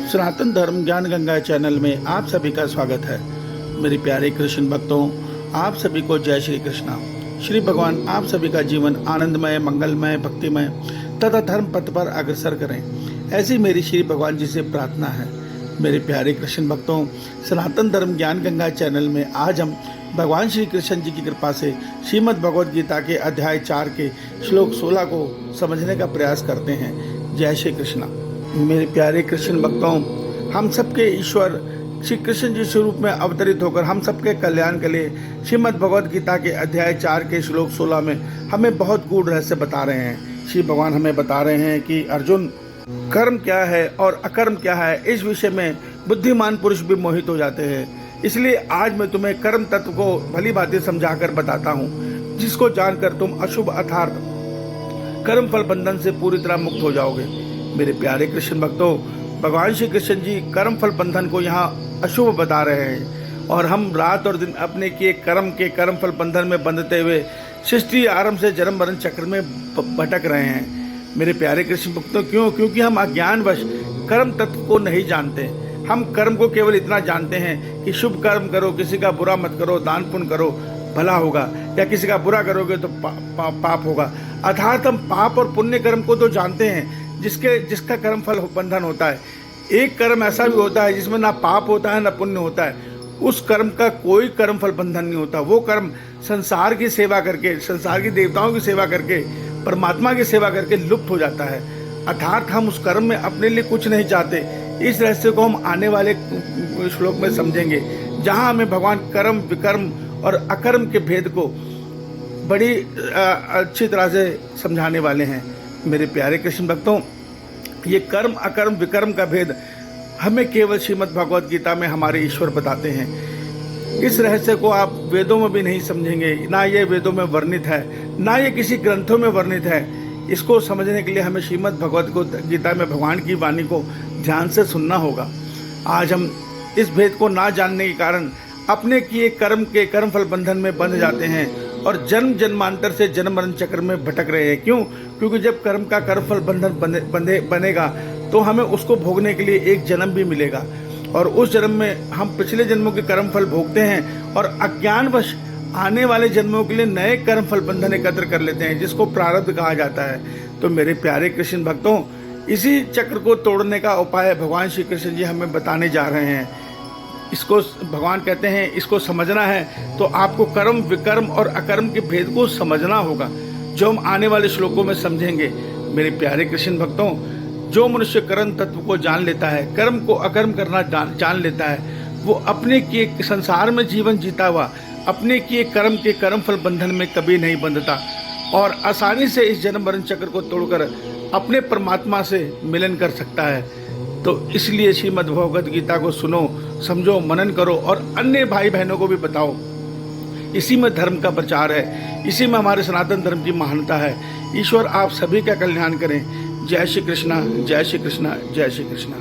सनातन धर्म ज्ञान गंगा चैनल में आप सभी का स्वागत है। मेरे प्यारे कृष्ण भक्तों, आप सभी को जय श्री कृष्णा। श्री भगवान आप सभी का जीवन आनंदमय, मंगलमय, भक्तिमय तथा धर्म पथ पर अग्रसर करें, ऐसी मेरी श्री भगवान जी से प्रार्थना है। मेरे प्यारे कृष्ण भक्तों, सनातन धर्म ज्ञान गंगा चैनल में आज हम भगवान श्री कृष्ण जी की कृपा से श्रीमद् भगवद गीता के अध्याय 4 के श्लोक 16 को समझने का प्रयास करते हैं। जय श्री कृष्णा। मेरे प्यारे कृष्ण भक्तों, हम सबके ईश्वर श्री कृष्ण जी स्वरूप में अवतरित होकर हम सबके कल्याण के लिए श्रीमद् भगवद गीता के अध्याय 4 के श्लोक 16 में हमें बहुत गूढ़ रहस्य बता रहे हैं। श्री भगवान हमें बता रहे हैं कि अर्जुन, कर्म क्या है और अकर्म क्या है, इस विषय में बुद्धिमान पुरुष भी मोहित हो जाते हैं। इसलिए आज मैं तुम्हें कर्म तत्व को भली भांति समझाकर बताता हूँ, जिसको जानकर तुम अशुभ अर्थात कर्म फल बंधन से पूरी तरह मुक्त हो जाओगे। मेरे प्यारे कृष्ण भक्तों, भगवान श्री कृष्ण जी कर्म फल बंधन को यहाँ अशुभ बता रहे हैं और हम रात और दिन अपने किए कर्म के कर्म फल बंधन में बंधते हुए सृष्टि आरंभ से जन्म मरण चक्र में भटक रहे हैं। मेरे प्यारे कृष्ण भक्तों, क्योंकि हम अज्ञानवश कर्म तत्व को नहीं जानते। हम कर्म को केवल इतना जानते हैं कि शुभ कर्म करो, किसी का बुरा मत करो, दान पुण्य करो, भला होगा, या किसी का बुरा करोगे तो पाप होगा। अर्थात हम पाप और पुण्य कर्म को तो जानते हैं, जिसका कर्म फल बंधन होता है। एक कर्म ऐसा भी होता है जिसमें ना पाप होता है ना पुण्य होता है, उस कर्म का कोई कर्म फल बंधन नहीं होता। वो कर्म संसार की सेवा करके, संसार की देवताओं की सेवा करके, परमात्मा की सेवा करके लुप्त हो जाता है। अर्थात हम उस कर्म में अपने लिए कुछ नहीं चाहते। इस रहस्य को हम आने वाले श्लोक में समझेंगे, जहाँ हमें भगवान कर्म, विकर्म और अकर्म के भेद को बड़ी अच्छी तरह से समझाने वाले हैं। मेरे प्यारे कृष्ण भक्तों, ये कर्म, अकर्म, विकर्म का भेद हमें केवल श्रीमद् भगवद गीता में हमारे ईश्वर बताते हैं। इस रहस्य को आप वेदों में भी नहीं समझेंगे, ना ये वेदों में वर्णित है, ना ये किसी ग्रंथों में वर्णित है। इसको समझने के लिए हमें श्रीमद् भगवद गीता में भगवान की वाणी को ध्यान से सुनना होगा। आज हम इस भेद को ना जानने के कारण अपने किए कर्म के कर्म फल बंधन में बंध जाते हैं और जन्म जन्मांतर से जन्म मरण चक्र में भटक रहे हैं। क्योंकि जब कर्म का कर्म फल बंधन बनेगा तो हमें उसको भोगने के लिए एक जन्म भी मिलेगा, और उस जन्म में हम पिछले जन्मों के कर्म फल भोगते हैं और अज्ञानवश आने वाले जन्मों के लिए नए कर्म फल बंधन एकत्र कर लेते हैं, जिसको प्रारब्ध कहा जाता है। तो मेरे प्यारे कृष्ण भक्तों, इसी चक्र को तोड़ने का उपाय भगवान श्री कृष्ण जी हमें बताने जा रहे हैं। इसको भगवान कहते हैं, इसको समझना है तो आपको कर्म, विकर्म और अकर्म के भेद को समझना होगा, जो हम आने वाले श्लोकों में समझेंगे। मेरे प्यारे कृष्ण भक्तों, जो मनुष्य कर्म तत्व को जान लेता है, कर्म को अकर्म करना जान लेता है, वो अपने किए संसार में जीवन जीता हुआ अपने किए कर्म के कर्म फल बंधन में कभी नहीं बंधता और आसानी से इस जन्म मरण चक्र को तोड़कर अपने परमात्मा से मिलन कर सकता है। तो इसलिए श्रीमद् भगवद गीता को सुनो, समझो, मनन करो और अन्य भाई बहनों को भी बताओ। इसी में धर्म का प्रचार है, इसी में हमारे सनातन धर्म की महानता है। ईश्वर आप सभी का कल्याण करें। जय श्री कृष्णा, जय श्री कृष्णा, जय श्री कृष्णा।